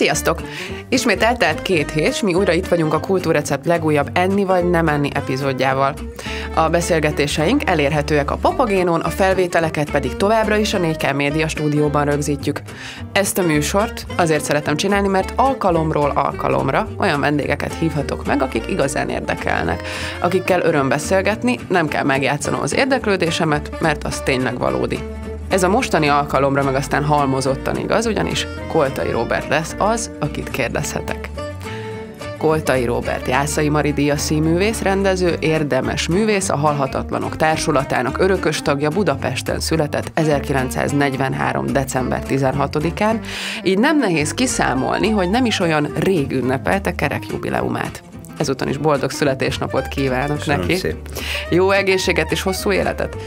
Sziasztok! Ismét eltelt 2 hét, és mi újra itt vagyunk a Kultúrrecept legújabb enni vagy nem enni epizódjával. A beszélgetéseink elérhetőek a Papagénon, a felvételeket pedig továbbra is a 4K Média stúdióban rögzítjük. Ezt a műsort azért szeretem csinálni, mert alkalomról alkalomra olyan vendégeket hívhatok meg, akik igazán érdekelnek. Akikkel öröm beszélgetni, nem kell megjátszanom az érdeklődésemet, mert az tényleg valódi. Ez a mostani alkalomra meg aztán halmozottan igaz, ugyanis Koltai Róbert lesz az, akit kérdezhetek. Koltai Róbert Jászai Mari díjas színművész, rendező, érdemes művész, a Halhatatlanok Társulatának örökös tagja, Budapesten született 1943. december 16-án, így nem nehéz kiszámolni, hogy nem is olyan rég ünnepelte kerekjubileumát. Ezúton is boldog születésnapot kívánok Köszönöm neki. Szép. Jó egészséget és hosszú életet.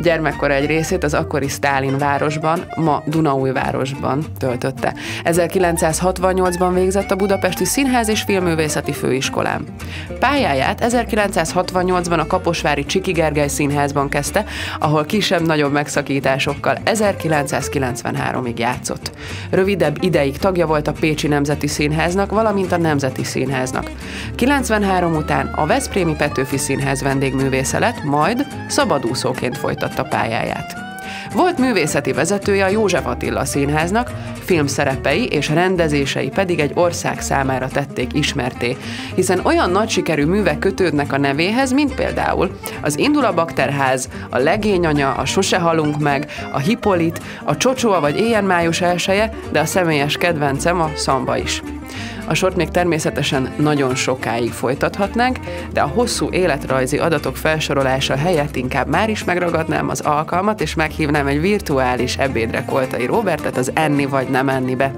Gyermekkora egy részét az akkori Sztálin városban, ma Dunaújvárosban töltötte. 1968-ban végzett a Budapesti Színház és Filmművészeti Főiskolán. Pályáját 1968-ban a Kaposvári Csiki Gergely Színházban kezdte, ahol kisebb-nagyobb megszakításokkal 1993-ig játszott. Rövidebb ideig tagja volt a Pécsi Nemzeti Színháznak, valamint a Nemzeti Színháznak. 93 után a Veszprémi Petőfi Színház vendégművésze lett, majd szabadúszóként folytatta pályáját. Volt művészeti vezetője a József Attila Színháznak, filmszerepei és rendezései pedig egy ország számára tették ismertté, hiszen olyan nagy sikerű művek kötődnek a nevéhez, mint például az Indul a Bakterház, a Legényanya, a Sose halunk meg, a Hippolit, a Csocsó vagy Éjjel május elseje, de a személyes kedvencem a Szamba is. A sort még természetesen nagyon sokáig folytathatnánk, de a hosszú életrajzi adatok felsorolása helyett inkább már is megragadnám az alkalmat, és meghívnám egy virtuális ebédre Koltai Róbertet az Enni vagy nem ennibe.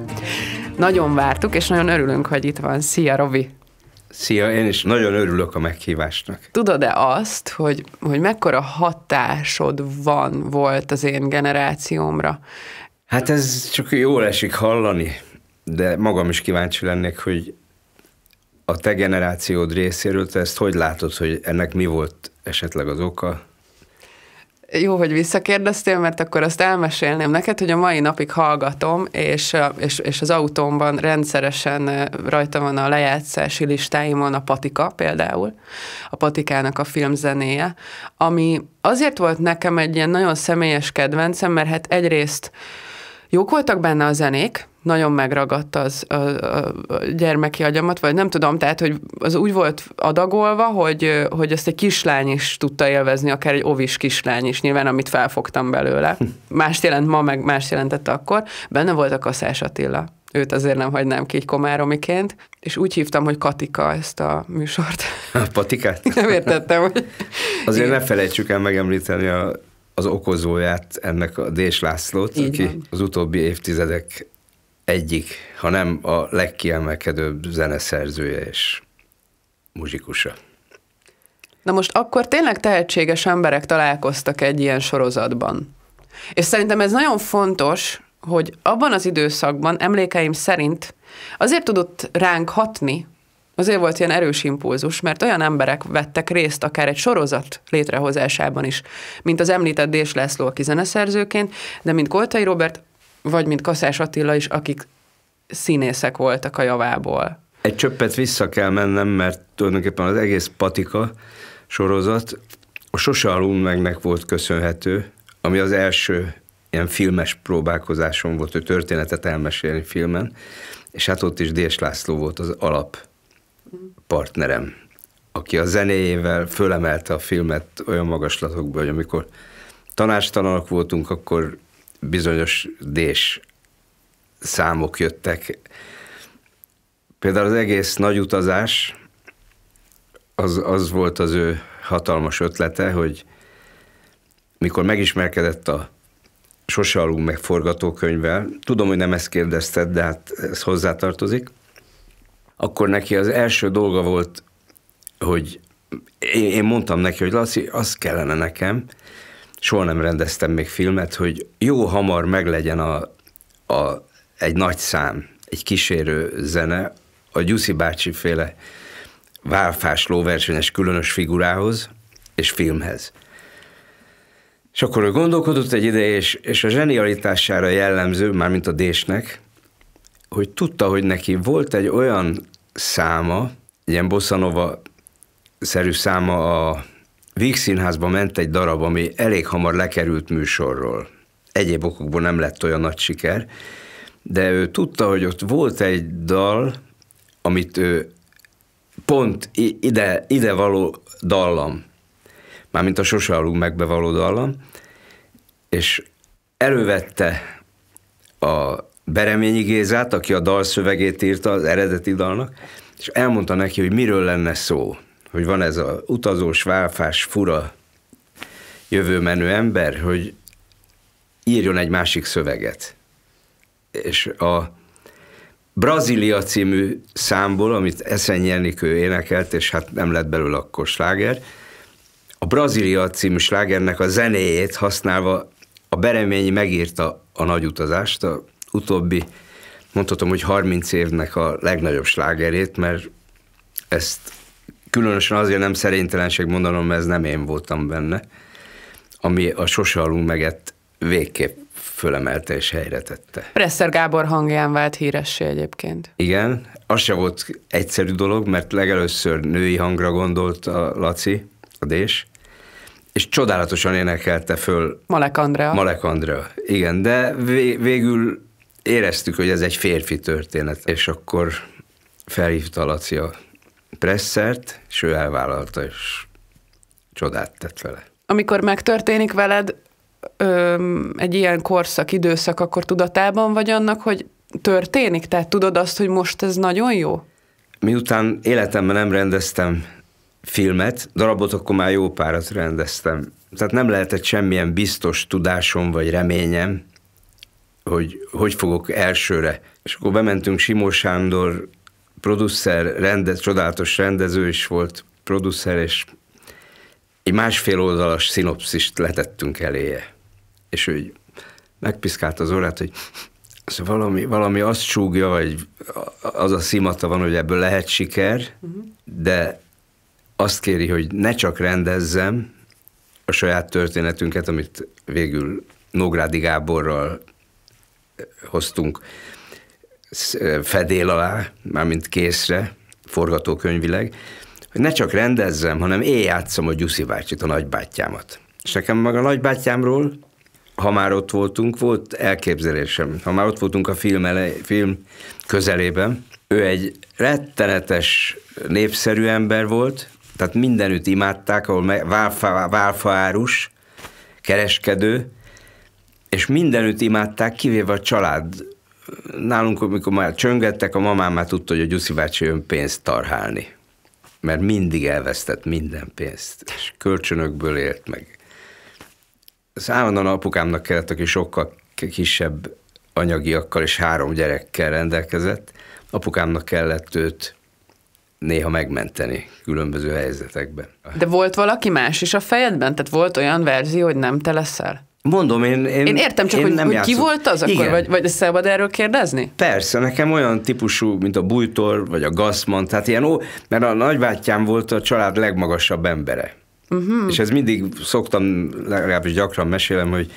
Nagyon vártuk, és nagyon örülünk, hogy itt van. Szia, Robi! Szia, én is nagyon örülök a meghívásnak. Tudod-e azt, hogy mekkora hatásod volt az én generációmra? Hát ez csak jól esik hallani, de magam is kíváncsi lennék, hogy a te generációd részéről te ezt hogy látod, hogy ennek mi volt esetleg az oka? Jó, hogy visszakérdeztél, mert akkor azt elmesélném neked, hogy a mai napig hallgatom, és az autómban rendszeresen rajta van a lejátszási listáimon a Patika például, a Patikának a filmzenéje, ami azért volt nekem egy ilyen nagyon személyes kedvencem, mert hát egyrészt jók voltak benne a zenék, nagyon megragadta a gyermeki agyamat, vagy nem tudom, tehát, hogy az úgy volt adagolva, hogy ezt egy kislány is tudta élvezni, akár egy ovis kislány is, nyilván, amit felfogtam belőle. Mást jelent ma, meg mást jelentett akkor. Benne volt a Kaszás Attila. Őt azért nem hagynám ki így komáromiként, és úgy hívtam, hogy Katika ezt a műsort. A Patikát? Nem értettem, hogy... Azért igen. ne felejtsük el megemlíteni az okozóját, ennek a Dés Lászlót, Így aki van. az utóbbi évtizedek egyik, ha nem a legkiemelkedőbb zeneszerzője és muzsikusa. Na most akkor tényleg tehetséges emberek találkoztak egy ilyen sorozatban. És szerintem ez nagyon fontos, hogy abban az időszakban, emlékeim szerint azért tudott ránk hatni, azért volt ilyen erős impulzus, mert olyan emberek vettek részt akár egy sorozat létrehozásában is, mint az említett Dés László, aki zeneszerzőként, de mint Koltai Róbert, vagy mint Kaszás Attila is, akik színészek voltak a javából. Egy csöppet vissza kell mennem, mert tulajdonképpen az egész Patika sorozat a Sose halunk megnek volt köszönhető, ami az első ilyen filmes próbálkozásom volt, hogy történetet elmesélni filmen, és hát ott is Dés László volt az alappartnerem, aki a zenéjével fölemelte a filmet olyan magaslatokba, hogy amikor tanácstalanok voltunk, akkor bizonyos Dés számok jöttek. Például az egész nagy utazás, az volt az ő hatalmas ötlete, hogy mikor megismerkedett a Sose halunk meg forgatókönyvvel, tudom, hogy nem ezt kérdezted, de hát ez hozzátartozik, akkor neki az első dolga volt, hogy én mondtam neki, hogy Laci, az kellene nekem, soha nem rendeztem még filmet, hogy jó hamar meglegyen egy nagy szám, egy kísérő zene, a Gyuszi bácsi féle válfás lóversenyes különös figurához és filmhez. És akkor ő gondolkodott egy ideje, és a zsenialitására jellemző, mármint a Désnek, hogy tudta, hogy neki volt egy olyan száma, ilyen bossa nova-szerű száma, a Víg Színházba ment egy darab, ami elég hamar lekerült műsorról. Egyéb okokból nem lett olyan nagy siker, de ő tudta, hogy ott volt egy dal, amit ő pont ide való dallam, mármint a Sose aludunk megbe való dallam, és elővette a Bereményi Gézát, aki a dal szövegét írta az eredeti dalnak, és elmondta neki, hogy miről lenne szó, hogy van ez a utazós, válfás, fura, jövőmenő ember, hogy írjon egy másik szöveget. És a Brazília című számból, amit Eszenyi Enikő énekelt, és hát nem lett belőle akkor sláger, a Brazília című slágernek a zenéjét használva a Bereményi megírta a Nagy utazást, a utóbbi, mondhatom, hogy 30 évnek a legnagyobb slágerét, mert ezt különösen azért nem szerénytelenség mondanom, mert ez nem én voltam benne, ami a Sose aludunk meget végképp fölemelte és helyre tette. Presser Gábor hangján vált híressé egyébként. Igen, az se volt egyszerű dolog, mert legelőször női hangra gondolt a Laci, a Dés, és csodálatosan énekelte föl Malek Andrea. Igen, de végül éreztük, hogy ez egy férfi történet, és akkor felhívta Laci a Pressert, és ő elvállalta, és csodát tett vele. Amikor megtörténik veled egy ilyen korszak, időszak, akkor tudatában vagy annak, hogy történik? Tehát tudod azt, hogy most ez nagyon jó? Miután életemben nem rendeztem filmet, darabot akkor már jó párat rendeztem. Tehát nem lehetett semmilyen biztos tudásom vagy reményem, hogy fogok elsőre. És akkor bementünk, Simó Sándor producer, csodálatos rendező is volt, producer, és egy 1,5 oldalas szinopszist letettünk eléje. És ő megpiszkálta az orrát, hogy valami azt súgja, vagy az a szimata van, hogy ebből lehet siker, de azt kéri, hogy ne csak rendezzem a saját történetünket, amit végül Nógrádi Gáborral hoztunk fedél alá, mármint készre, forgatókönyvileg, hogy ne csak rendezzem, hanem én játsszam a Gyuszi bácsit, a nagybátyámat. És nekem meg a nagybátyámról, ha már ott voltunk, volt elképzelésem. Ha már ott voltunk a film közelében, ő egy rettenetes, népszerű ember volt, tehát mindenütt imádták, ahol válfaárus, kereskedő, és mindenütt imádták, kivéve a család. Nálunk, amikor már csöngettek, a mamám már tudta, hogy a Gyuszi bácsi jön pénzt tarhálni. Mert mindig elvesztett minden pénzt, és kölcsönökből élt meg. Az állandóan apukámnak kellett, aki sokkal kisebb anyagiakkal és 3 gyerekkel rendelkezett, apukámnak kellett őt néha megmenteni különböző helyzetekben. De volt valaki más is a fejedben? Tehát volt olyan verzió, hogy nem te leszel? Mondom, én értem csak, hogy ki volt az akkor, vagy szabad erről kérdezni? Persze, nekem olyan típusú, mint a Bújtor, vagy a Gassman, tehát ilyen, mert a nagybátyám volt a család legmagasabb embere. És ez mindig szoktam, legalábbis gyakran mesélem, hogy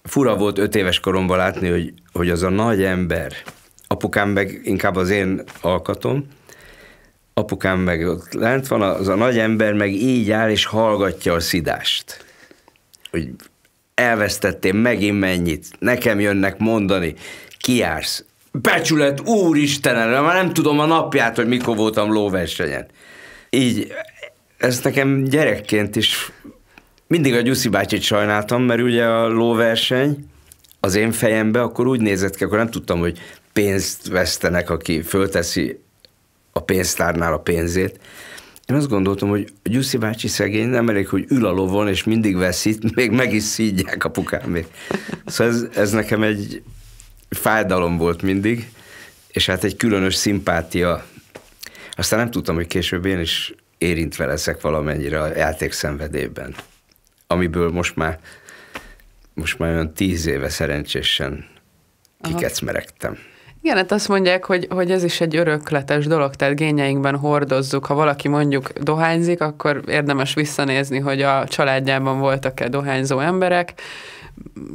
fura volt 5 éves koromban látni, hogy az a nagy ember, apukám meg inkább az én alkatom, apukám meg ott lent van, az a nagy ember meg így áll és hallgatja a szidást. Hogy elvesztettél megint mennyit, nekem jönnek mondani, kijársz. Becsület, úristenem, már nem tudom a napját, hogy mikor voltam lóversenyen. Így, ez nekem gyerekként is mindig a Gyuszi bácsit sajnáltam, mert ugye a lóverseny az én fejembe akkor úgy nézett ki, akkor nem tudtam, hogy pénzt vesztenek, aki fölteszi a pénztárnál a pénzét. Én azt gondoltam, hogy a Gyuszi bácsi szegény nem elég, hogy ül a lovon, és mindig veszít, még meg is szídják apukámék. Szóval ez nekem egy fájdalom volt mindig, és hát egy különös szimpátia. Aztán nem tudtam, hogy később én is érintve leszek valamennyire a játékszenvedélyben, amiből most már olyan 10 éve szerencsésen kikecmeregtem. Igen, hát azt mondják, hogy ez is egy örökletes dolog, tehát génjeinkben hordozzuk. Ha valaki mondjuk dohányzik, akkor érdemes visszanézni, hogy a családjában voltak-e dohányzó emberek.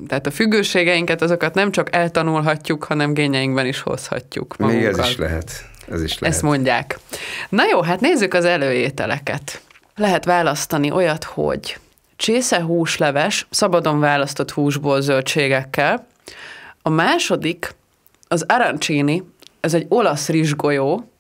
Tehát a függőségeinket, azokat nem csak eltanulhatjuk, hanem génjeinkben is hozhatjuk magunkkal. Még ez is lehet. Ezt mondják. Na jó, hát nézzük az előételeket. Lehet választani olyat, hogy csészehúsleves, szabadon választott húsból zöldségekkel. A második az arancini, ez egy olasz rizsgolyó,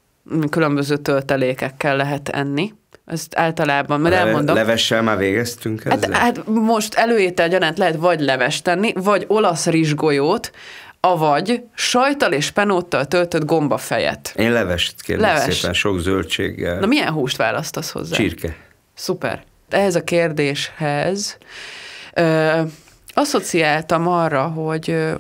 különböző töltelékekkel lehet enni. Ezt általában, mert elmondom. Levessel már végeztünk ezzel? Hát most előétel gyanánt lehet vagy levest tenni, vagy olasz rizsgolyót, avagy sajttal és penóttal töltött gombafejet. Én levest kérlek szépen, sok zöldséggel. Na milyen húst választasz hozzá? Csirke. Szuper. Ehhez a kérdéshez asszociáltam arra,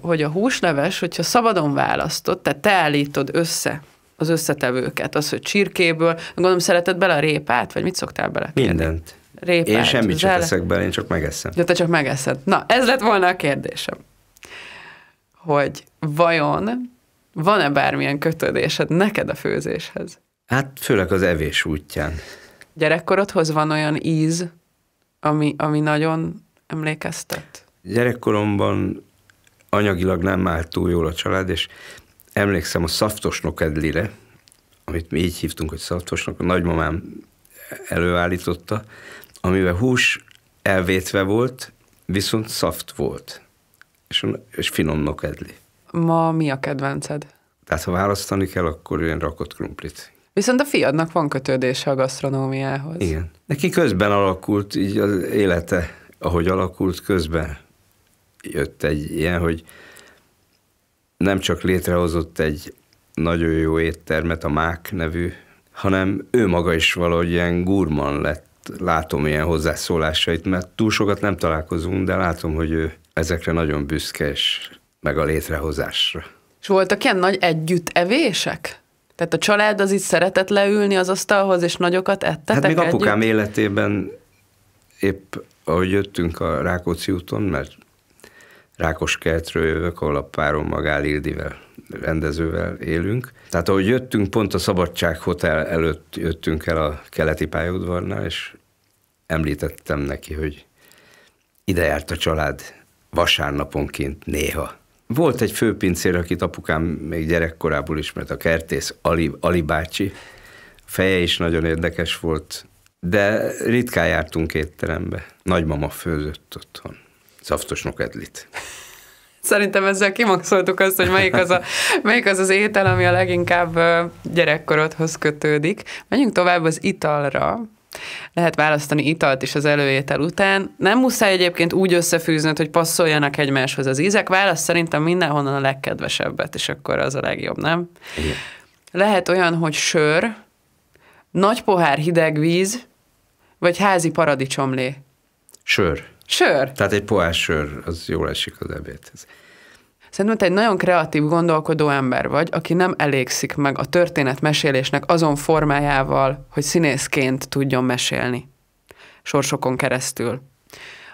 hogy a húsleves, hogyha szabadon választod, tehát te állítod össze az összetevőket, az, hogy csirkéből, gondolom szereted bele a répát, vagy mit szoktál bele? Mindent. Répát, én semmit sem teszek bele, én csak megeszem. Ja, te csak megeszed. Na, ez lett volna a kérdésem. Hogy vajon van-e bármilyen kötődésed neked a főzéshez? Hát főleg az evés útján. Gyerekkorodhoz van olyan íz, ami nagyon emlékeztet? Gyerekkoromban anyagilag nem állt túl jól a család, és emlékszem a szaftos nokedlire, amit mi így hívtunk, hogy szaftos, a nagymamám előállította, amivel hús elvétve volt, viszont szaft volt, és finom nokedli. Ma mi a kedvenced? Tehát ha választani kell, akkor ilyen rakott krumplit. Viszont a fiadnak van kötődése a gasztronómiához. Igen. Neki közben alakult, így az élete, ahogy alakult, közben jött egy ilyen, hogy nem csak létrehozott egy nagyon jó éttermet, a Mák nevű, hanem ő maga is valahogy ilyen gurman lett. Látom ilyen hozzászólásait, mert túl sokat nem találkozunk, de látom, hogy ő ezekre nagyon büszke, és meg a létrehozásra. És voltak ilyen nagy együttevések? Tehát a család az itt szeretett leülni az asztalhoz, és nagyokat ettetek Hát még apukám együtt? életében épp, ahogy jöttünk a Rákóczi úton, mert Rákoskertről jövök, ahol a párommal Gál Ildivel, rendezővel élünk. Tehát ahogy jöttünk, pont a Szabadság Hotel előtt jöttünk el a keleti pályaudvarnál, és említettem neki, hogy ide járt a család vasárnaponként néha. Volt egy főpincér, akit apukám még gyerekkorából ismert, a kertész Ali bácsi. A feje is nagyon érdekes volt, de ritkán jártunk étterembe. Nagymama főzött otthon. Szaftos nokedlit. Szerintem ezzel kimaxoltuk azt, hogy melyik az az étel, ami a leginkább gyerekkorodhoz kötődik. Menjünk tovább az italra. Lehet választani italt is az előétel után. Nem muszáj egyébként úgy összefűznöd, hogy passzoljanak egymáshoz az ízek. Válasz szerintem mindenhonnan a legkedvesebbet, és akkor az a legjobb, nem? Igen. Lehet olyan, hogy sör, nagy pohár hideg víz, vagy házi paradicsomlé. Sör. Sör. Tehát egy pohár sör, az jól esik az ebédhez. Szerintem te egy nagyon kreatív, gondolkodó ember vagy, aki nem elégszik meg a történetmesélésnek azon formájával, hogy színészként tudjon mesélni sorsokon keresztül,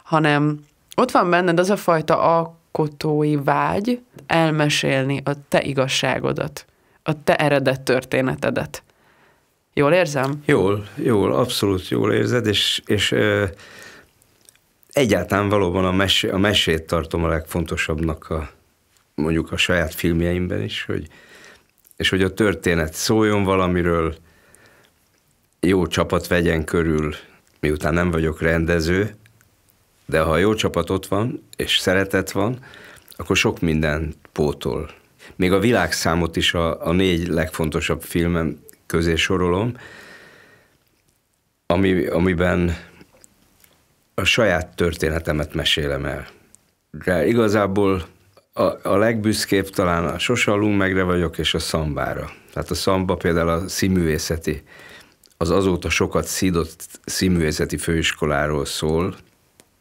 hanem ott van benned az a fajta alkotói vágy elmesélni a te igazságodat, a te eredet történetedet. Jól érzem? Jól, abszolút jól érzed, és egyáltalán valóban a mesét tartom a legfontosabbnak mondjuk a saját filmjeimben is, hogy a történet szóljon valamiről, jó csapat vegyen körül, miután nem vagyok rendező, de ha jó csapat ott van, és szeretet van, akkor sok mindent pótol. Még a világszámot is a 4 legfontosabb filmem közé sorolom, amiben a saját történetemet mesélem el. De igazából a legbüszkébb talán a Sose aludunk megre vagyok, és a szambára. Tehát a szamba például a színművészeti, az azóta sokat szídott színművészeti főiskoláról szól,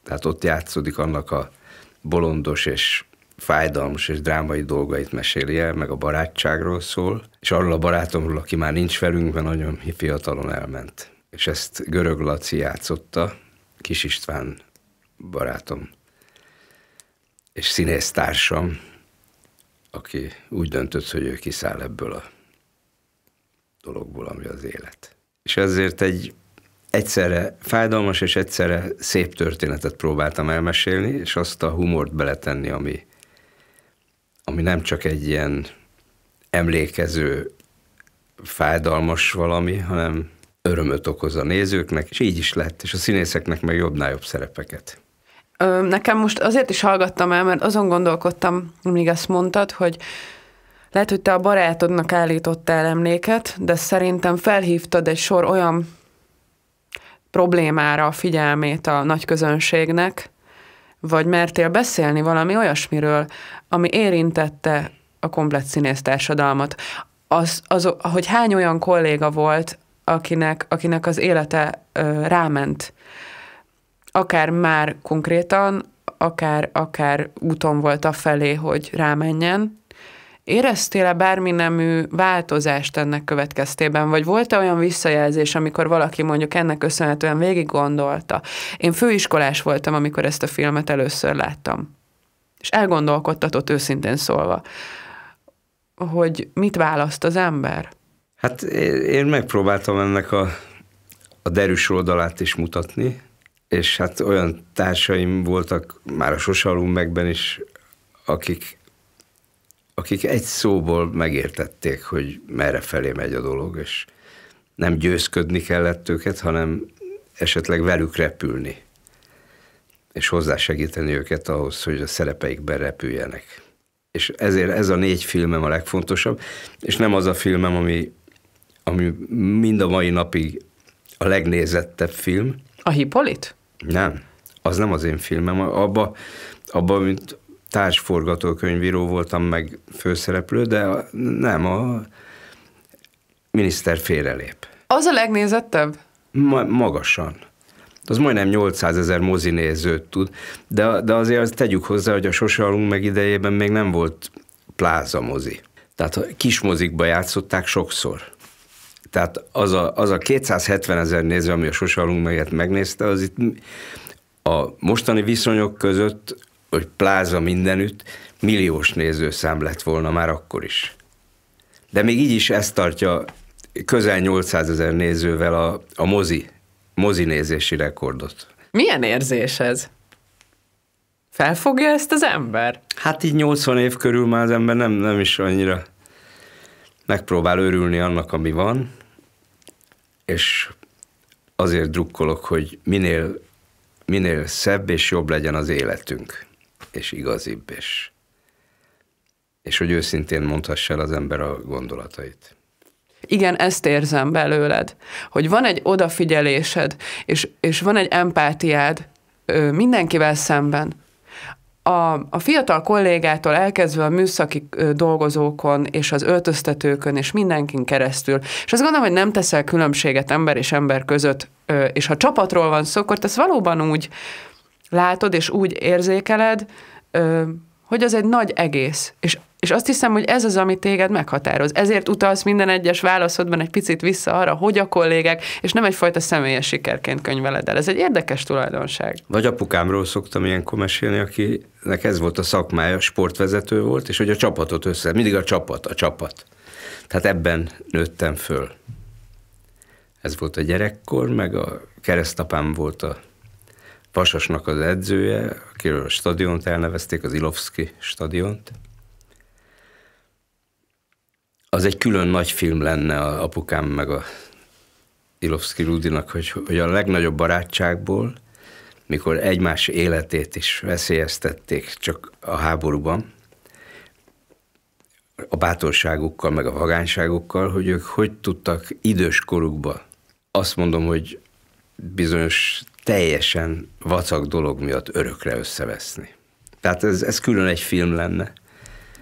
tehát ott játszódik annak a bolondos és fájdalmas és drámai dolgait meséli el, meg a barátságról szól, és arról a barátomról, aki már nincs velünk, mert nagyon fiatalon elment. És ezt Görög Laci játszotta, Kis István barátom, és színésztársam, aki úgy döntött, hogy ő kiszáll ebből a dologból, ami az élet. És ezért egy egyszerre fájdalmas és egyszerre szép történetet próbáltam elmesélni, és azt a humort beletenni, ami nem csak egy ilyen emlékező, fájdalmas valami, hanem örömöt okoz a nézőknek, és így is lett, és a színészeknek meg jobbnál jobb szerepeket. Nekem most azért is hallgattam el, mert azon gondolkodtam, míg ezt mondtad, hogy lehet, hogy te a barátodnak állítottál emléket, de szerintem felhívtad egy sor olyan problémára a figyelmét a nagy közönségnek, vagy mertél beszélni valami olyasmiről, ami érintette a komplett színésztársadalmat. Hogy hány olyan kolléga volt, akinek az élete ráment, akár már konkrétan, akár úton volt afelé, hogy rámenjen. Éreztél-e bármi nemű változást ennek következtében, vagy volt-e olyan visszajelzés, amikor valaki mondjuk ennek köszönhetően végig gondolta? Én főiskolás voltam, amikor ezt a filmet először láttam. És elgondolkodtatott őszintén szólva, hogy mit választ az ember? Hát én megpróbáltam ennek a derűs oldalát is mutatni, és hát olyan társaim voltak már a Sose halunk megben is, akik egy szóból megértették, hogy merre felé megy a dolog, és nem győzködni kellett őket, hanem esetleg velük repülni, és hozzásegíteni őket ahhoz, hogy a szerepeikben repüljenek. És ezért ez a 4 filmem a legfontosabb, és nem az a filmem, ami mind a mai napig a legnézettebb film. A Hippolit? Nem, az nem az én filmem. Abba mint társforgatókönyvíró voltam meg főszereplő, de nem, a Miniszter félrelép. Az a legnézettebb? Magasan. Az majdnem 800 000 mozinézőt tud, de azért azt tegyük hozzá, hogy a Sose halunk meg idejében még nem volt pláza mozi. Tehát a kis mozikba játszották sokszor. Tehát az a 270 000 néző, ami a Sose halunk meget megnézte, az itt a mostani viszonyok között, hogy pláza mindenütt, milliós nézőszám lett volna már akkor is. De még így is ezt tartja közel 800 000 nézővel a mozi nézési rekordot. Milyen érzés ez? Felfogja ezt az ember? Hát így 80 év körül már az ember nem is annyira megpróbál örülni annak, ami van, és azért drukkolok, hogy minél szebb és jobb legyen az életünk, és igazibb, és hogy őszintén mondhassa el az ember a gondolatait. Igen, ezt érzem belőled, hogy van egy odafigyelésed, és van egy empátiád mindenkivel szemben. A fiatal kollégától elkezdve a műszaki dolgozókon, és az öltöztetőkön, és mindenkin keresztül. És azt gondolom, hogy nem teszel különbséget ember és ember között, és ha csapatról van szó, akkor te ezt valóban úgy látod, és úgy érzékeled, hogy az egy nagy egész. És azt hiszem, hogy ez az, ami téged meghatároz. Ezért utalsz minden egyes válaszodban egy picit vissza arra, hogy a kollégák, és nem egyfajta személyes sikerként könyveled el. Ez egy érdekes tulajdonság. Vagy apukámról szoktam ilyenkor mesélni, akinek ez volt a szakmája, sportvezető volt, és hogy a csapatot mindig a csapat. Tehát ebben nőttem föl. Ez volt a gyerekkor, meg a keresztapám volt a Vasasnak az edzője, akiről a stadiont elnevezték, az Ilovszki stadiont. Az egy külön nagy film lenne a apukám meg a Ilovszki Rudinak, hogy a legnagyobb barátságból, mikor egymás életét is veszélyeztették csak a háborúban, a bátorságukkal, meg a vagányságukkal, hogy ők hogy tudtak idős korukba, azt mondom, hogy bizonyos teljesen vacak dolog miatt örökre összeveszni. Tehát ez külön egy film lenne.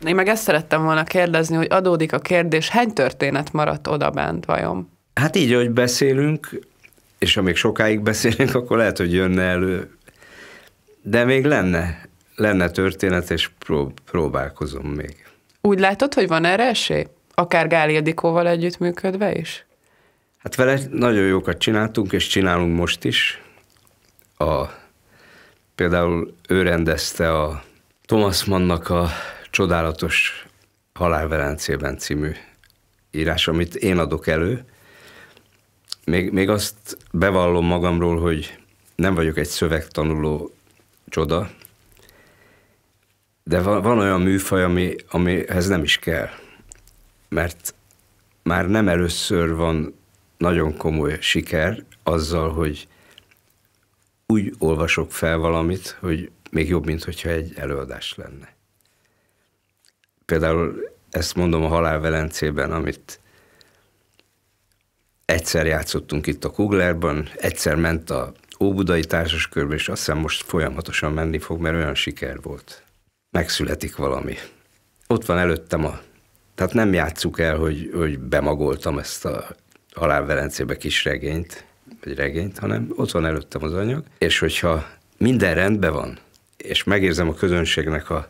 Én meg ezt szerettem volna kérdezni, hogy adódik a kérdés, hány történet maradt odabent vajon? Hát így, ahogy beszélünk, és amíg sokáig beszélünk, akkor lehet, hogy jönne elő. De még lenne történet, és próbálkozom még. Úgy látod, hogy van erre esély? Akár Gál Ildikóval együttműködve is? Hát vele nagyon jókat csináltunk, és csinálunk most is. Például ő rendezte a Thomas Mannnak a csodálatos Halál Velencében című írás, amit én adok elő. Még azt bevallom magamról, hogy nem vagyok egy szövegtanuló csoda, de van olyan műfaj, amihez nem is kell. Mert már nem először van nagyon komoly siker azzal, hogy úgy olvasok fel valamit, hogy még jobb, mint hogyha egy előadás lenne. Például ezt mondom a Halál Velencében, amit egyszer játszottunk itt a Kuglerban, egyszer ment a Óbudai Társaskörbe, és azt hiszem most folyamatosan menni fog, mert olyan siker volt. Megszületik valami. Ott van előttem tehát nem játsszuk el, hogy bemagoltam ezt a Halál Velencébe kis regényt, vagy regényt, hanem ott van előttem az anyag, és hogyha minden rendben van, és megérzem a közönségnek a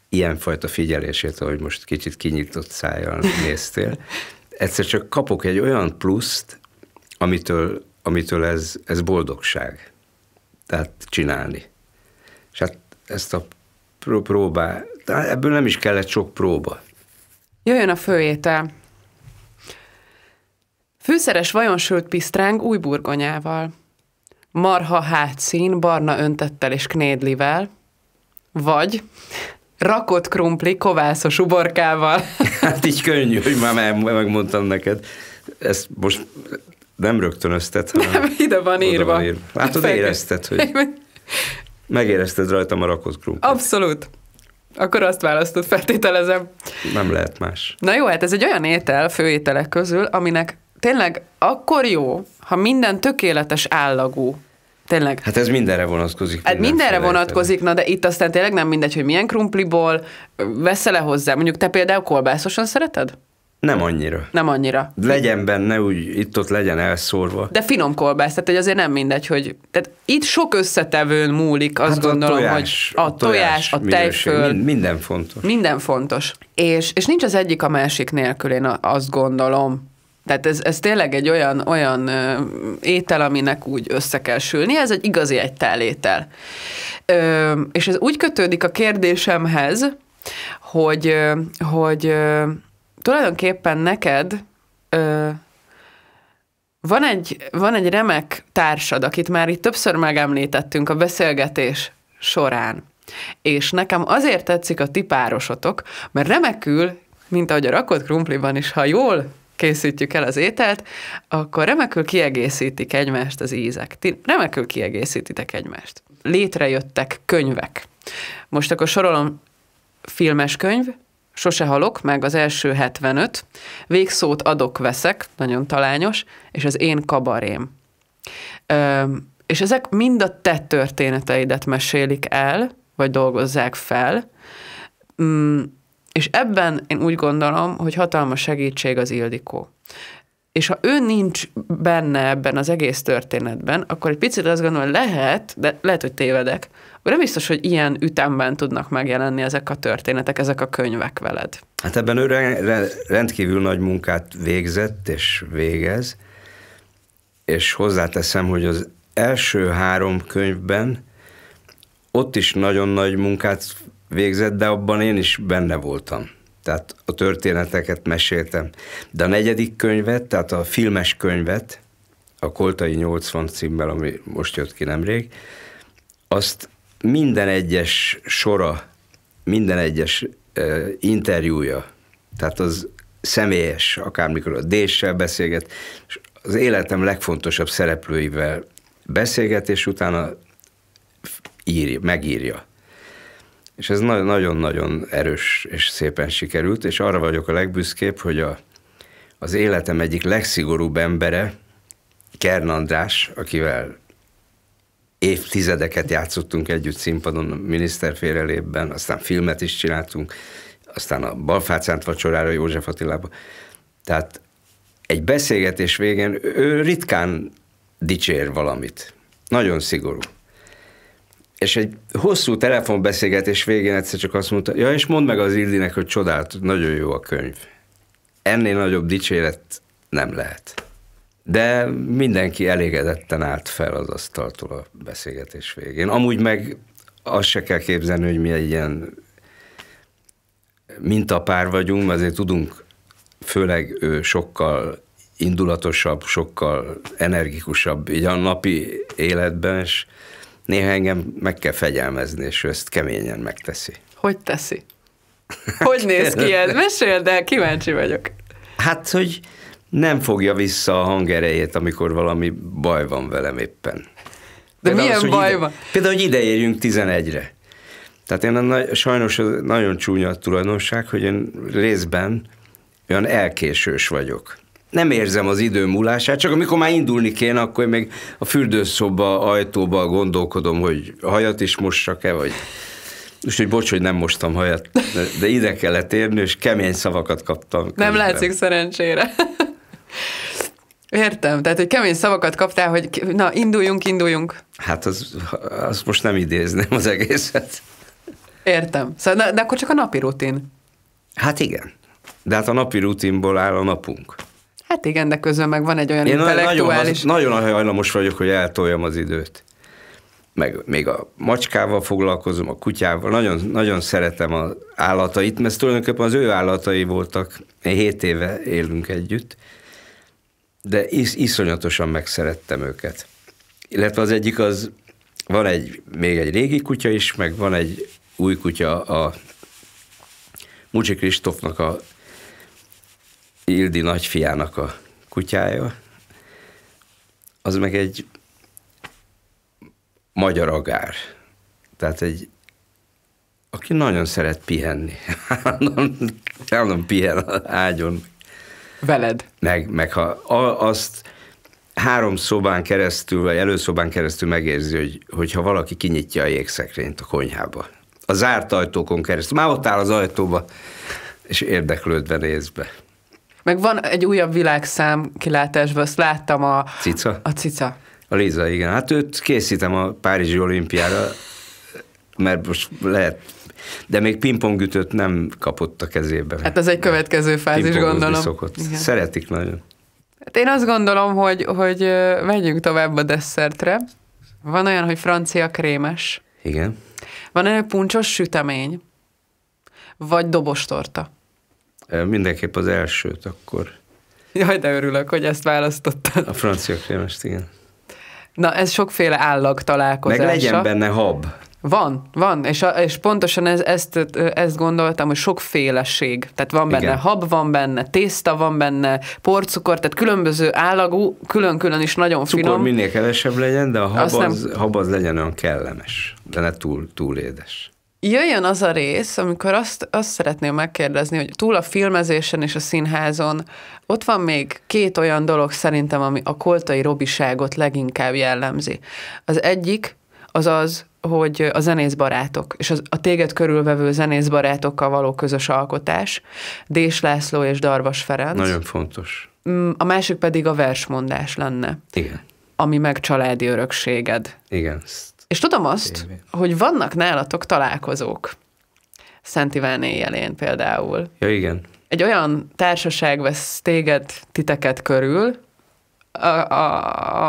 ilyenfajta figyelését, ahogy most kicsit kinyitott szájjal néztél, egyszer csak kapok egy olyan pluszt, amitől ez boldogság. Tehát csinálni. És hát ezt a próbát, ebből nem is kellett sok próba. Jöjjön a főétel. Fűszeres vajonsült pisztráng új burgonyával. Marha hátszín, barna öntettel és knédlivel. Vagy rakott krumpli kovászos uborkával. Hát így könnyű, hogy már megmondtam neked. Ezt most nem rögtönözted, hanem nem, ide van írva. Látod, érezted, hogy megérezted rajtam a rakott krumplit. Abszolút. Akkor azt választott, feltételezem. Nem lehet más. Na jó, hát ez egy olyan étel, főételek közül, aminek tényleg akkor jó, ha minden tökéletes állagú. Tényleg. Hát ez mindenre vonatkozik. Hát mindenre vonatkozik, na de itt aztán tényleg nem mindegy, hogy milyen krumpliból veszel-e hozzá. Mondjuk te például kolbászosan szereted? Nem annyira. Nem annyira. Legyen benne, úgy itt-ott legyen elszórva. De finom kolbász, tehát hogy azért nem mindegy, hogy... Tehát itt sok összetevőn múlik, azt gondolom, hogy a tojás, a tejföl... Minden fontos. Minden fontos. És nincs az egyik a másik nélkül, én azt gondolom. Tehát ez tényleg egy olyan étel, aminek úgy össze kell sülni, ez egy igazi egytálétel. És ez úgy kötődik a kérdésemhez, hogy tulajdonképpen neked van egy remek társad, akit már itt többször megemlítettünk a beszélgetés során, és nekem azért tetszik a ti párosotok, mert remekül, mint ahogy a rakott krumpliban is, ha jól készítjük el az ételt, akkor remekül kiegészítik egymást az ízek. Ti remekül kiegészítitek egymást. Létrejöttek könyvek. Most akkor sorolom: filmes könyv, Sose halok, meg az első 75, Végszót adok-veszek, nagyon talányos, és az én kabarém. És ezek mind a te történeteidet mesélik el, vagy dolgozzák fel, és ebben én úgy gondolom, hogy hatalmas segítség az Ildikó. És ha ő nincs benne ebben az egész történetben, akkor egy picit azt gondolom, hogy de lehet, hogy tévedek, akkor nem biztos, hogy ilyen ütemben tudnak megjelenni ezek a történetek, ezek a könyvek veled. Hát ebben ő rendkívül nagy munkát végzett és végez, és hozzáteszem, hogy az első 3 könyvben ott is nagyon nagy munkát végzett, de abban én is benne voltam. Tehát a történeteket meséltem. De a 4. könyvet, tehát a filmes könyvet, a Koltai 80 címmel, ami most jött ki nemrég, azt minden egyes sora, minden egyes interjúja, tehát az személyes, akármikor a Déssel beszélget, és az életem legfontosabb szereplőivel beszélget, és utána megírja. És ez nagyon-nagyon erős és szépen sikerült, és arra vagyok a legbüszkébb, hogy az életem egyik legszigorúbb embere, Kern András, akivel évtizedeket játszottunk együtt színpadon, a Miniszterfélrelépben, aztán filmet is csináltunk, aztán a Balfácánt vacsorára József Attilába. Tehát egy beszélgetés végén ő ritkán dicsér valamit. Nagyon szigorú. És egy hosszú telefonbeszélgetés végén egyszer csak azt mondta, ja, és mondd meg az Ildinek, hogy csodálatos, nagyon jó a könyv. Ennél nagyobb dicséret nem lehet. De mindenki elégedetten állt fel az asztaltól a beszélgetés végén. Amúgy meg azt se kell képzelni, hogy mi egy ilyen mintapár vagyunk, azért tudunk, főleg ő sokkal indulatosabb, sokkal energikusabb így a napi életben, és néha engem meg kell fegyelmezni, és ő ezt keményen megteszi. Hogy teszi? Hogy néz ki ez? Meséld el, kíváncsi vagyok. Hát, hogy nem fogja vissza a hangerejét, amikor valami baj van velem éppen. De például milyen baj van? Például, hogy ide érjünk 11-re. Tehát én sajnos nagyon csúnya tulajdonság, hogy én részben olyan elkésős vagyok. Nem érzem az idő múlását, csak amikor már indulni kéne, akkor még a fürdőszoba ajtóba gondolkodom, hogy hajat is mossak-e, vagy úgyhogy bocs, hogy nem mostam hajat, de ide kellett érni, és kemény szavakat kaptam. Közben. Nem látszik szerencsére. Értem, tehát, hogy kemény szavakat kaptál, hogy na, induljunk. Hát az most nem idézném az egészet. Értem. Szóval, de akkor csak a napi rutin. Hát igen. De hát a napi rutinból áll a napunk. Hát igen, de közben meg van egy olyan intellektuális... Nagyon hajlamos vagyok, hogy eltoljam az időt. Meg még a macskával foglalkozom, a kutyával. Nagyon, nagyon szeretem az állatait, mert tulajdonképpen az ő állatai voltak. 7 éve élünk együtt, de iszonyatosan megszerettem őket. Illetve az egyik van még egy régi kutya is, meg van egy új kutya, a Mucsi Kristófnak, a Ildi nagyfiának a kutyája. Az meg egy magyar agár. Tehát aki nagyon szeret pihenni. Állandóan pihen az ágyon. Veled. Meg ha azt 3 szobán keresztül, vagy előszobán keresztül megérzi, hogyha valaki kinyitja a jégszekrényt a konyhába. A zárt ajtókon keresztül. Már ott áll az ajtóba, és érdeklődve néz be. Meg van egy újabb világszám kilátásban, azt láttam a cica. A Liza, igen. Hát őt készítem a Párizsi olimpiára, mert most lehet, de még pingpongütőt nem kapott a kezébe. Hát ez egy következő fázis, gondolom. Szokott. Szeretik nagyon. Hát én azt gondolom, hogy megyünk tovább a desszertre. Van olyan, hogy francia krémes. Igen. Van olyan, hogy puncsos sütemény. Vagy dobostorta. Mindenképp az elsőt akkor. Jaj, de örülök, hogy ezt választottad. A francia krémest, igen. Na, ez sokféle állag találkozása. Meg legyen benne hab. Van, és pontosan ezt gondoltam, hogy sokféleség. Tehát van benne igen. hab, van benne tészta, van benne porcukor, tehát különböző állagú, külön-külön is nagyon finom. Cukor minél kevesebb legyen, de a hab az legyen olyan kellemes, de ne túl édes. Jöjjön az a rész, amikor azt szeretném megkérdezni, hogy túl a filmezésen és a színházon ott van még 2 olyan dolog szerintem, ami a koltai robiságot leginkább jellemzi. Az egyik az, hogy a zenészbarátok, és a téged körülvevő zenészbarátokkal való közös alkotás, Dés László és Darvas Ferenc. Nagyon fontos. A másik pedig a versmondás lenne. Igen. Ami meg családi örökséged. Igen. És tudom azt, hogy vannak nálatok találkozók. Szent Iván éjjelén például. Ja, igen. Egy olyan társaság vesz titeket körül,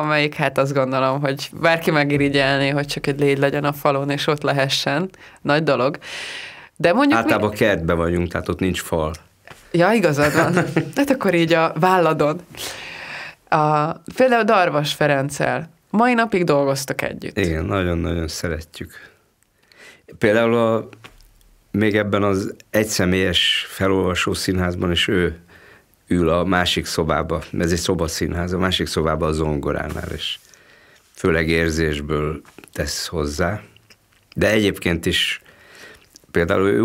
amelyik hát azt gondolom, hogy bárki megirigyelné, hogy csak egy légy legyen a falon, és ott lehessen. Nagy dolog. De mondjuk általában kertben vagyunk, tehát ott nincs fal. Ja, igazad van. Hát akkor így a válladon. Például Darvas Ferenccel mai napig dolgoztak együtt. Igen, nagyon-nagyon szeretjük. Például még ebben az egyszemélyes felolvasó színházban is ő ül a másik szobába, ez egy szobaszínház, a másik szobába a zongoránál, és főleg érzésből tesz hozzá. De egyébként is például ő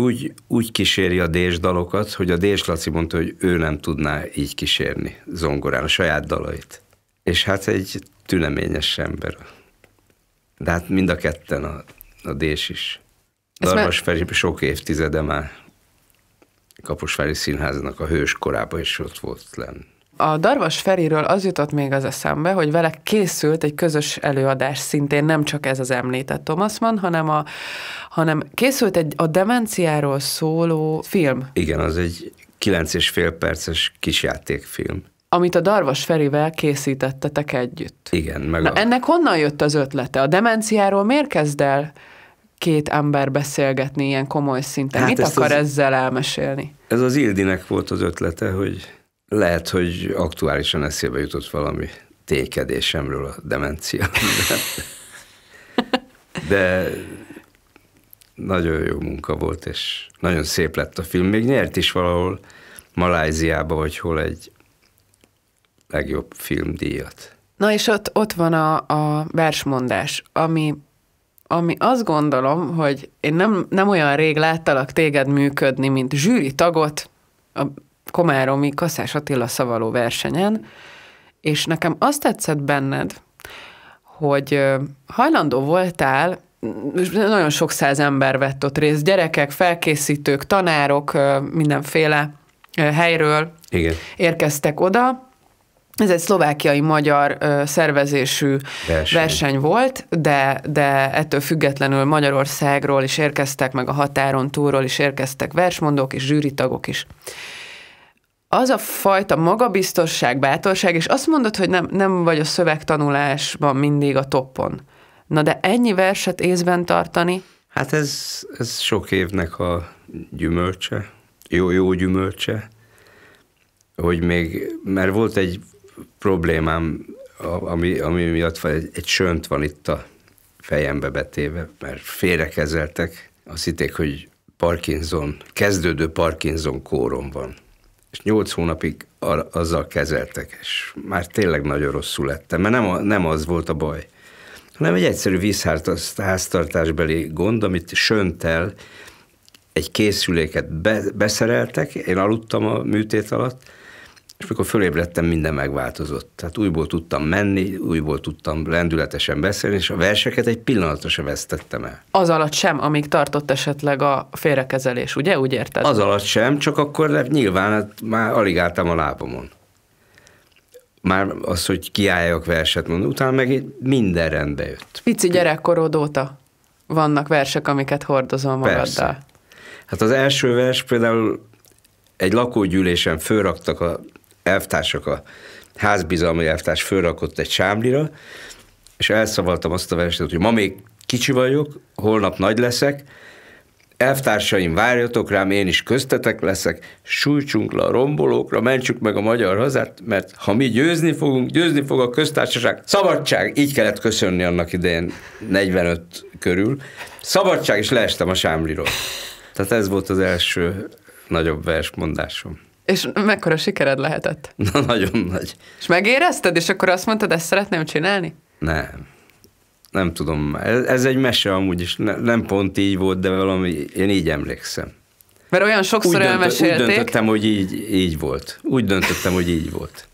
úgy kíséri a Dés dalokat, hogy a Dés Laci mondta, hogy ő nem tudná így kísérni zongorán a saját dalait. És hát egy tüneményes ember. De hát mind a ketten a Dés is. Darvas Feri sok évtizede már Kaposvári Színháznak a hős korában is ott volt lenn. A Darvas Feriről az jutott még az eszembe, hogy vele készült egy közös előadás, szintén nem csak ez az említett Thomas Mann, hanem készült a demenciáról szóló film. Igen, az egy 9,5 perces kisjátékfilm. Amit a Darvas Ferivel készítettetek együtt. Igen. Ennek honnan jött az ötlete? A demenciáról miért kezd el két ember beszélgetni ilyen komoly szinten? Mit akar ezzel elmesélni? Ez az Ildinek volt az ötlete, hogy lehet, hogy aktuálisan eszébe jutott valami ténykedésemről a demencia. De nagyon jó munka volt, és nagyon szép lett a film. Még nyert is valahol Malajziába, vagy hol egy legjobb filmdíjat. Na és ott van a versmondás, ami azt gondolom, hogy én nem olyan rég láttalak téged működni, mint zsűri tagot a komáromi Kaszás Attila szavaló versenyen, és nekem azt tetszett benned, hogy hajlandó voltál, nagyon sok száz ember vett ott részt, gyerekek, felkészítők, tanárok, mindenféle helyről érkeztek oda. Ez egy szlovákiai-magyar szervezésű verseny volt, de ettől függetlenül Magyarországról is érkeztek, meg a határon túlról is érkeztek versmondók és zsűritagok is. Az a fajta magabiztosság, bátorság, és azt mondod, hogy nem vagy a szövegtanulásban mindig a toppon. Na de ennyi verset észben tartani? Hát ez sok évnek a gyümölcse, jó gyümölcse, hogy mert volt egy problémám, ami miatt egy sönt van itt a fejembe betéve, mert félrekezeltek. Azt hitték, hogy kezdődő Parkinson kórom van. És 8 hónapig azzal kezeltek, és már tényleg nagyon rosszul lettem, mert nem az volt a baj, hanem egy egyszerű vízháztartásbeli gond, amit sönttel egy készüléket beszereltek, én aludtam a műtét alatt, és mikor fölébredtem, minden megváltozott. Tehát újból tudtam menni, újból tudtam lendületesen beszélni, és a verseket egy pillanatra sem vesztettem el. Az alatt sem, amíg tartott esetleg a félrekezelés, ugye? Úgy érted? Az alatt sem, csak akkor nyilván már alig álltam a lábamon. Már az, hogy kiálljak verset mondani, utána meg minden rendbe jött. Pici gyerekkorod óta vannak versek, amiket hordozol magaddal. Persze. Hát az első vers például egy lakógyűlésen fölraktak a elvtársak, a házbizalmi elvtárs fölrakott egy sámlira, és elszavaltam azt a verset, hogy ma még kicsi vagyok, holnap nagy leszek, elvtársaim, várjatok rám, én is köztetek leszek, sújtsunk le a rombolókra, mentsük meg a magyar hazát, mert ha mi győzni fogunk, győzni fog a köztársaság. Szabadság! Így kellett köszönni annak idején 45 körül. Szabadság, és leestem a sámliról. Tehát ez volt az első nagyobb versmondásom. És mekkora sikered lehetett? Na, nagyon nagy. És megérezted, és akkor azt mondtad, ezt szeretném csinálni? Nem tudom. Ez egy mese amúgy is. Nem pont így volt, de valami, én így emlékszem. Mert olyan sokszor elmesélték. Úgy döntöttem, hogy így volt. Úgy döntöttem, hogy így volt.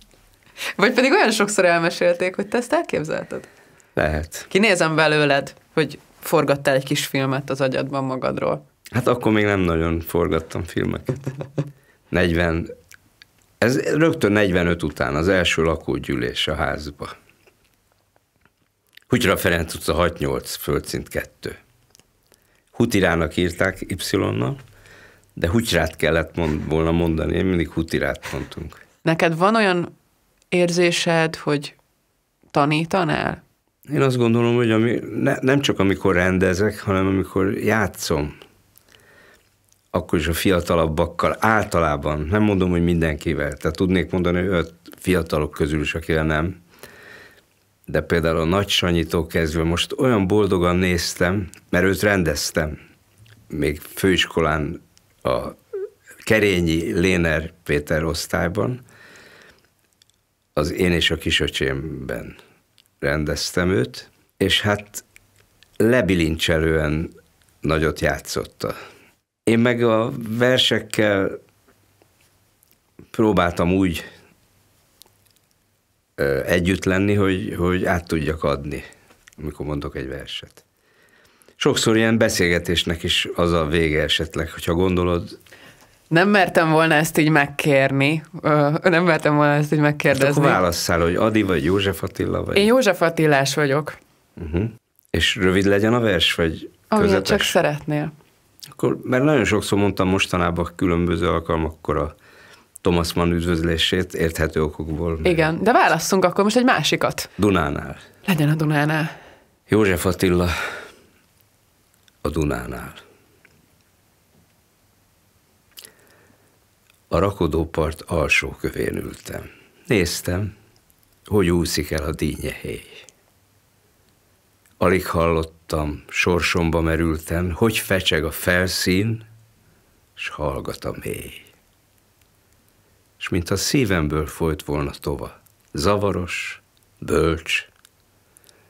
Vagy pedig olyan sokszor elmesélték, hogy te ezt elképzelted? Lehet. Kinézem belőled, hogy forgattál egy kis filmet az agyadban magadról. Hát akkor még nem nagyon forgattam filmeket. Ez rögtön 45 után, az első lakógyűlés a házba. Hutyra Ferenc utca 6-8, földszint 2. Hutirának írták Y-nal, de Hutyrát kellett volna mondani, én mindig Hutirát mondtunk. Neked van olyan érzésed, hogy tanítanál? Én azt gondolom, hogy nem csak amikor rendezek, hanem amikor játszom, akkor is a fiatalabbakkal általában, nem mondom, hogy mindenkivel, tehát tudnék mondani, hogy 5 fiatalok közül is, akivel nem, de például a Nagy Sanyitól kezdve most olyan boldogan néztem, mert őt rendeztem, még főiskolán a Kerényi Léner Péter osztályban, az Én és a kisöcsémben rendeztem őt, és hát lebilincselően nagyot játszotta. Én meg a versekkel próbáltam úgy együtt lenni, hogy át tudjak adni, amikor mondok egy verset. Sokszor ilyen beszélgetésnek is az a vége esetleg, hogyha gondolod. Nem mertem volna ezt így megkérni, nem mertem volna ezt így megkérdezni. Hát akkor válasszál, hogy Adi vagy József Attila vagy? Én József Attilás vagyok. És rövid legyen a vers, vagy közepes? Amilyen csak szeretnél. Akkor, mert nagyon sokszor mondtam mostanában különböző alkalmakkor a Thomas Mann üdvözlését, érthető okokból. Igen, de válasszunk akkor most egy másikat. Dunánál. Legyen a Dunánál. József Attila, a Dunánál. A rakodópart alsó kövén ültem. Néztem, hogy úszik el a dínnyehéj. Alig hallottam, sorsomba merültem, hogy fecseg a felszín, s hallgat a mély. S mintha szívemből folyt volna tova, zavaros, bölcs,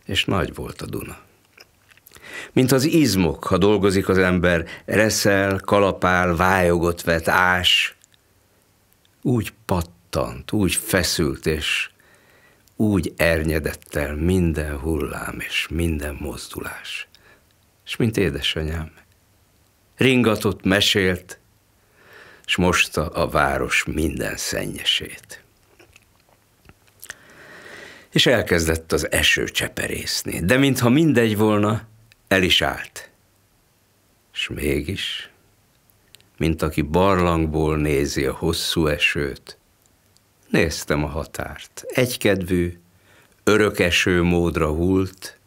és nagy volt a Duna. Mint az izmok, ha dolgozik az ember, reszel, kalapál, vályogot vet, ás, úgy pattant, úgy feszült, és úgy ernyedett el minden hullám és minden mozdulás. És mint édesanyám, ringatott, mesélt, s mosta a város minden szennyesét. És elkezdett az eső cseperészni, de mintha mindegy volna, el is állt. S mégis, mint aki barlangból nézi a hosszú esőt, néztem a határt. Egykedvű, örök eső módra hult,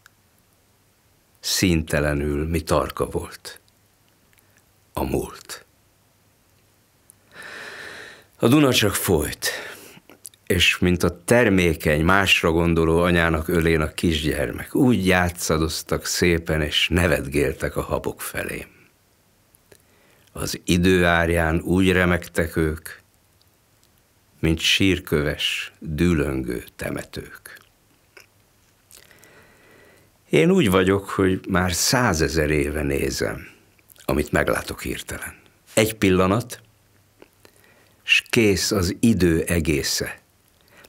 színtelenül mi tarka volt. A múlt. A Duna csak folyt, és mint a termékeny, másra gondoló anyának ölén a kisgyermek, úgy játszadoztak szépen, és nevetgéltek a habok felém. Az idő árján úgy remegtek ők, mint sírköves, dűlöngő temetők. Én úgy vagyok, hogy már 100 000 éve nézem, amit meglátok hirtelen. Egy pillanat, s kész az idő egésze,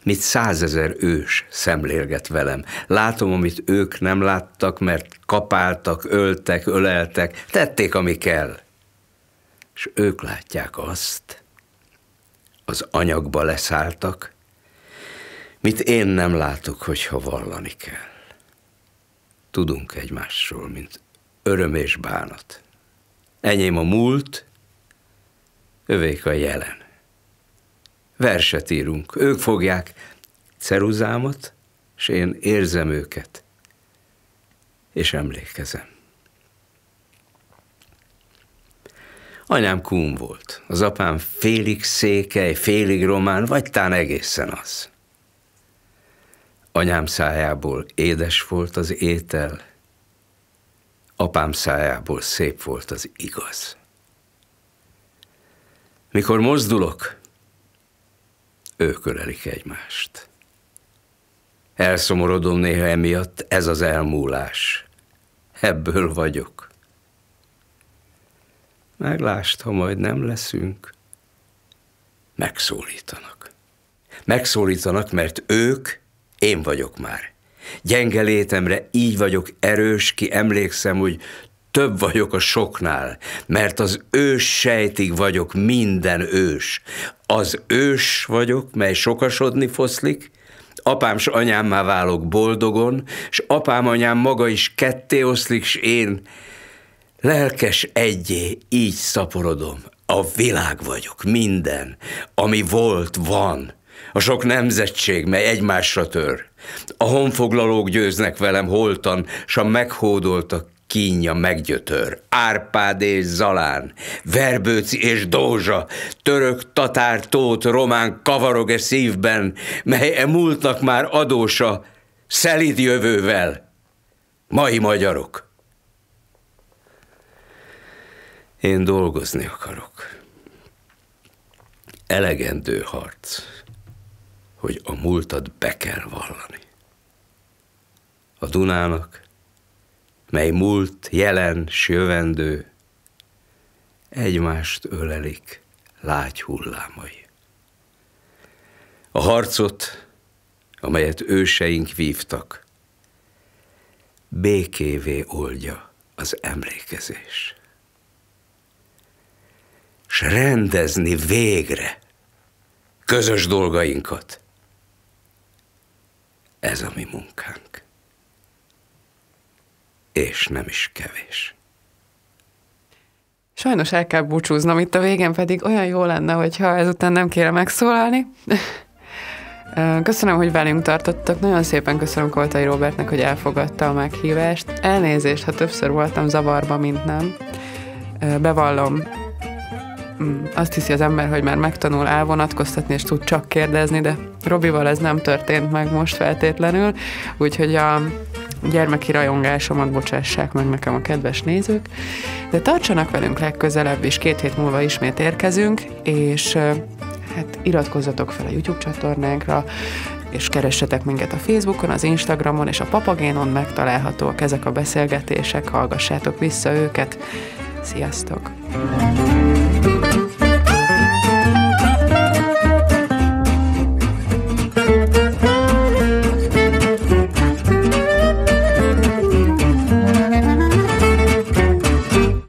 mit 100 000 ős szemlélget velem. Látom, amit ők nem láttak, mert kapáltak, öltek, öleltek, tették, ami kell. És ők látják azt, az anyagba leszálltak, mit én nem látok, hogyha vallani kell. Tudunk egymásról, mint öröm és bánat. Enyém a múlt, övék a jelen. Verset írunk, ők fogják ceruzámat, s én érzem őket, és emlékezem. Anyám kún volt, az apám félig székely, félig román, vagy tán egészen az. Anyám szájából édes volt az étel, apám szájából szép volt az igaz. Mikor mozdulok, ők ölelik egymást. Elszomorodom néha emiatt, ez az elmúlás. Ebből vagyok. Meglást, ha majd nem leszünk, megszólítanak. Megszólítanak, mert ők, én vagyok már. Gyenge létemre így vagyok erős, ki emlékszem, hogy több vagyok a soknál, mert az ős sejtig vagyok minden ős. Az ős vagyok, mely sokasodni foszlik, apám s anyámmá válok boldogon, s apám anyám maga is ketté oszlik, s én lelkes egyé így szaporodom. A világ vagyok, minden, ami volt, van. A sok nemzetség, mely egymásra tör. A honfoglalók győznek velem holtan, s a meghódoltak kínja meggyötör. Árpád és Zalán, Verbőci és Dózsa, török, tatár, tót, román kavarog-e szívben, mely e múltnak már adósa, szelíd jövővel. Mai magyarok. Én dolgozni akarok. Elegendő harc, hogy a múltat be kell vallani. A Dunának, mely múlt, jelen, s jövendő, egymást ölelik lágy hullámai. A harcot, amelyet őseink vívtak, békévé oldja az emlékezés. S rendezni végre közös dolgainkat. Ez a mi munkánk. És nem is kevés. Sajnos el kell búcsúznom itt a végén, pedig olyan jó lenne, hogyha ezután nem kéne megszólalni. Köszönöm, hogy velünk tartottak. Nagyon szépen köszönöm Koltai Róbertnek, hogy elfogadta a meghívást. Elnézést, ha többször voltam zavarba, mint nem. Bevallom, azt hiszi az ember, hogy már megtanul elvonatkoztatni, és tud csak kérdezni, de Robival ez nem történt meg most feltétlenül, úgyhogy a gyermeki rajongásomat bocsássák meg nekem a kedves nézők, de tartsanak velünk legközelebb, és 2 hét múlva ismét érkezünk, és hát iratkozzatok fel a YouTube csatornánkra, és keressetek minket a Facebookon, az Instagramon, és a Papagénon megtalálhatóak ezek a beszélgetések, hallgassátok vissza őket. Sziasztok!